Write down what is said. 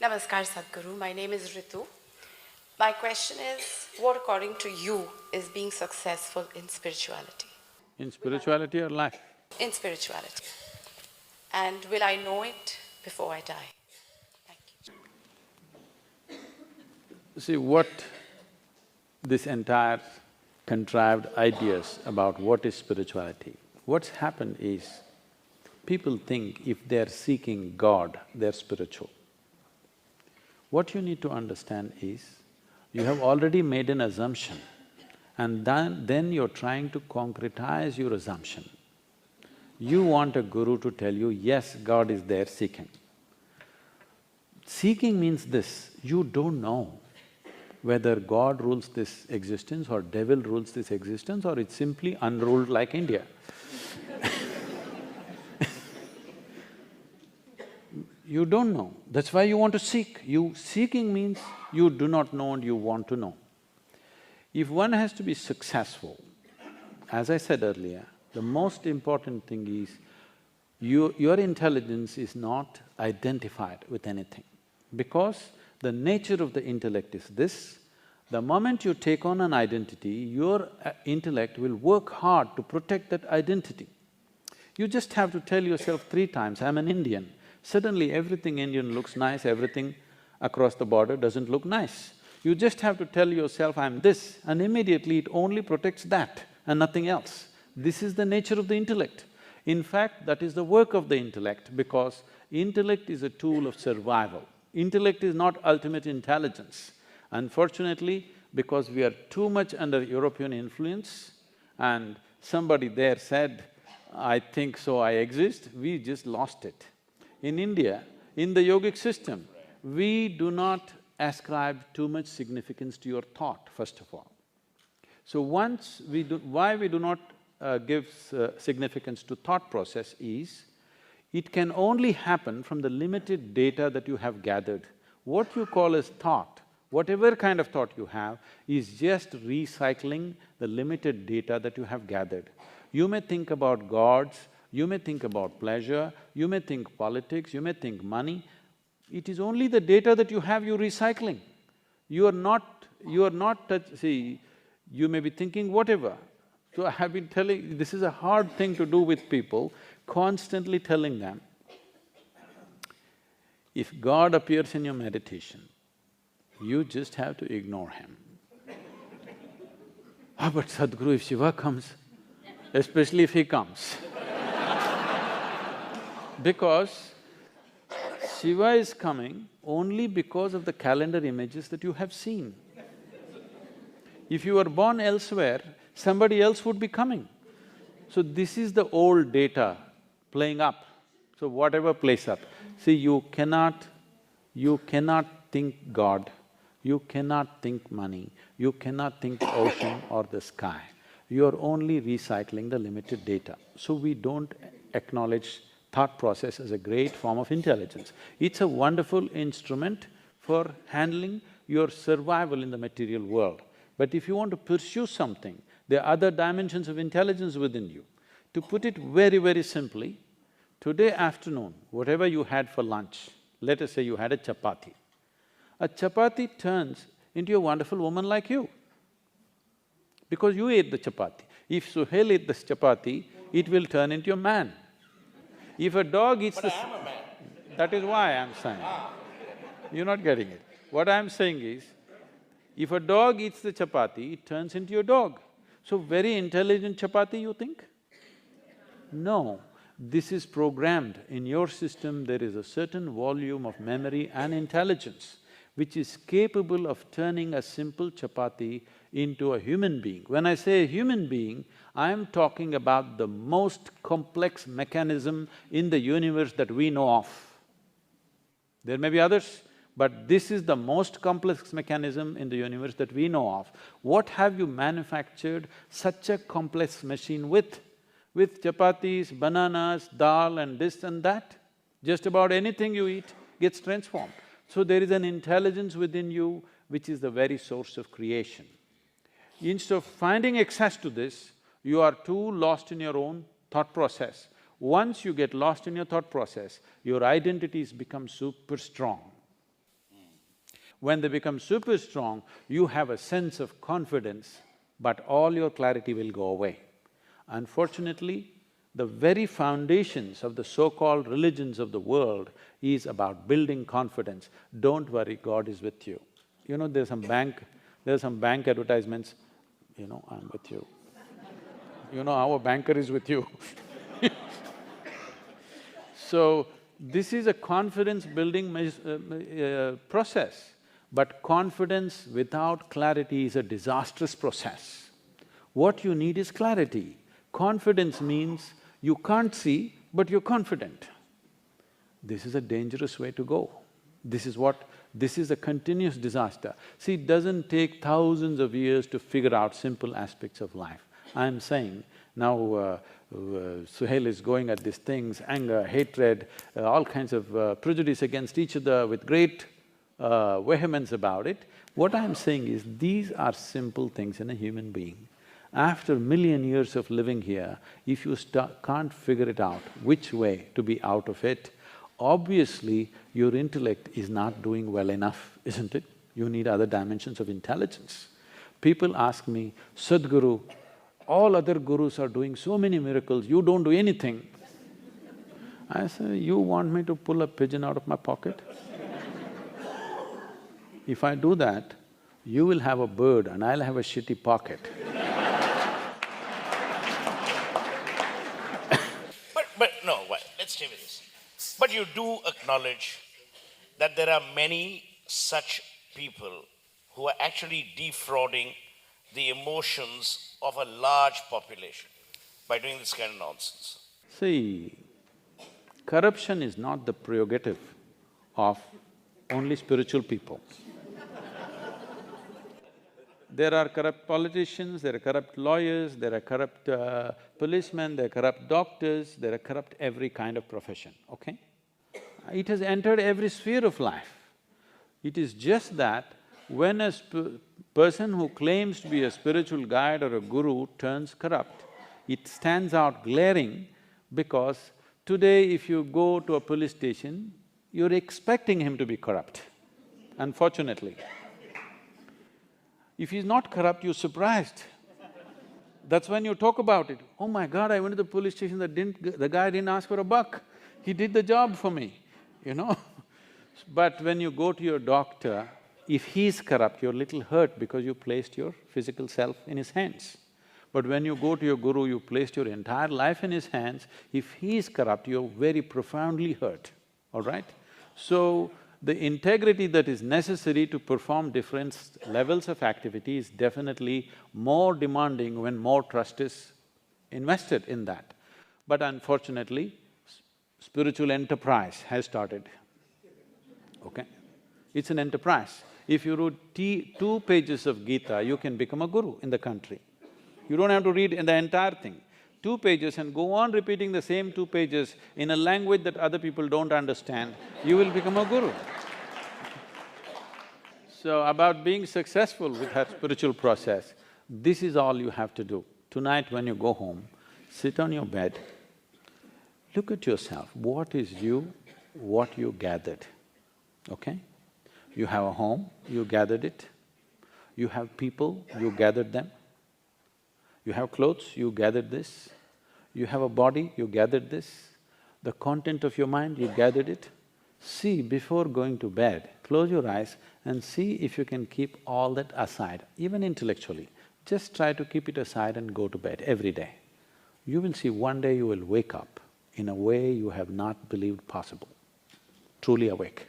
Namaskar Sadhguru, my name is Ritu. My question is, what according to you is being successful in spirituality? In spirituality or life? In spirituality. And will I know it before I die? Thank you. See, what this entire contrived ideas about what is spirituality, what's happened is, people think if they're seeking God, they're spiritual. What you need to understand is, you have already made an assumption and then you're trying to concretize your assumption. You want a guru to tell you, yes, God is there seeking. Seeking means this, you don't know whether God rules this existence or devil rules this existence or it's simply unruled like India. You don't know, that's why you want to seek. Seeking means you do not know and you want to know. If one has to be successful, as I said earlier, the most important thing is your intelligence is not identified with anything. Because the nature of the intellect is this, the moment you take on an identity, your intellect will work hard to protect that identity. You just have to tell yourself 3 times, I'm an Indian. Suddenly everything Indian looks nice, everything across the border doesn't look nice. You just have to tell yourself, I'm this, and immediately it only protects that and nothing else. This is the nature of the intellect. In fact, that is the work of the intellect because intellect is a tool of survival. Intellect is not ultimate intelligence. Unfortunately, because we are too much under European influence and somebody there said, I think so, I exist, we just lost it. In India, in the yogic system, we do not ascribe too much significance to your thought, first of all. So why we do not give significance to thought process is, it can only happen from the limited data that you have gathered. What you call as thought, whatever kind of thought you have, is just recycling the limited data that you have gathered. You may think about gods, you may think about pleasure, you may think politics, you may think money. It is only the data that you have you're recycling. You are not… see, you may be thinking whatever. So I have been telling… this is a hard thing to do with people, constantly telling them, if God appears in your meditation, you just have to ignore him. But Sadhguru, if Shiva comes, especially if he comes because Shiva is coming only because of the calendar images that you have seen. If you were born elsewhere, somebody else would be coming. So this is the old data playing up. So whatever plays up. See, you cannot think God, you cannot think money, you cannot think the ocean or the sky. You're only recycling the limited data. So we don't acknowledge thought process as a great form of intelligence. It's a wonderful instrument for handling your survival in the material world. But if you want to pursue something, there are other dimensions of intelligence within you. To put it very, very simply, today afternoon, whatever you had for lunch, let us say you had a chapati. A chapati turns into a wonderful woman like you because you ate the chapati. If Suhail ate this chapati, it will turn into a man. If a dog eats But I am a man. That is why I'm saying. You're not getting it. What I'm saying is, if a dog eats the chapati, it turns into a dog. So very intelligent chapati, you think? No, this is programmed. In your system, there is a certain volume of memory and intelligence which is capable of turning a simple chapati into a human being. When I say human being, I am talking about the most complex mechanism in the universe that we know of. There may be others, but this is the most complex mechanism in the universe that we know of. What have you manufactured such a complex machine with? With chapatis, bananas, dal and this and that. Just about anything you eat gets transformed. So there is an intelligence within you which is the very source of creation. Instead of finding access to this, you are too lost in your own thought process. Once you get lost in your thought process, your identities become super strong. When they become super strong, you have a sense of confidence, but all your clarity will go away. Unfortunately, the very foundations of the so-called religions of the world is about building confidence. Don't worry, God is with you. You know, there's some bank advertisements, I'm with you. Our banker is with you. So, this is a confidence-building process, but confidence without clarity is a disastrous process. What you need is clarity. Confidence means you can't see, but you're confident. This is a dangerous way to go. This is a continuous disaster. See, it doesn't take thousands of years to figure out simple aspects of life. I'm saying, now Suhail is going at these things, anger, hatred, all kinds of prejudice against each other with great vehemence about it. What I'm saying is, these are simple things in a human being. After a million years of living here, if you can't figure it out which way to be out of it, obviously your intellect is not doing well enough, isn't it? You need other dimensions of intelligence. People ask me, Sadhguru, all other gurus are doing so many miracles, you don't do anything. I say, you want me to pull a pigeon out of my pocket? If I do that, you will have a bird and I'll have a shitty pocket. But no, let's stay with this. But you do acknowledge that there are many such people who are actually defrauding the emotions of a large population by doing this kind of nonsense. See, corruption is not the prerogative of only spiritual people. There are corrupt politicians, there are corrupt lawyers, there are corrupt policemen, there are corrupt doctors, there are corrupt every kind of profession, okay? It has entered every sphere of life. It is just that when a person who claims to be a spiritual guide or a guru turns corrupt, it stands out glaring because today if you go to a police station, you're expecting him to be corrupt, unfortunately. If he's not corrupt, you're surprised. That's when you talk about it. Oh my God, I went to the police station, the guy didn't ask for a buck. He did the job for me, But when you go to your doctor, if he's corrupt, you're a little hurt because you placed your physical self in his hands. But when you go to your guru, you placed your entire life in his hands. If he's corrupt, you're very profoundly hurt, all right? So, the integrity that is necessary to perform different levels of activity is definitely more demanding when more trust is invested in that. But unfortunately, spiritual enterprise has started, okay? It's an enterprise. If you read 2 pages of Gita, you can become a guru in the country. You don't have to read the entire thing. 2 pages and go on repeating the same 2 pages in a language that other people don't understand, you will become a guru. So, about being successful with that spiritual process, this is all you have to do. Tonight when you go home, sit on your bed, look at yourself, what is you, what you gathered, okay? You have a home, you gathered it. You have people, you gathered them. You have clothes, you gathered this. You have a body, you gathered this. The content of your mind, you gathered it. See, before going to bed, close your eyes and see if you can keep all that aside, even intellectually. Just try to keep it aside and go to bed every day. You will see one day you will wake up in a way you have not believed possible, truly awake.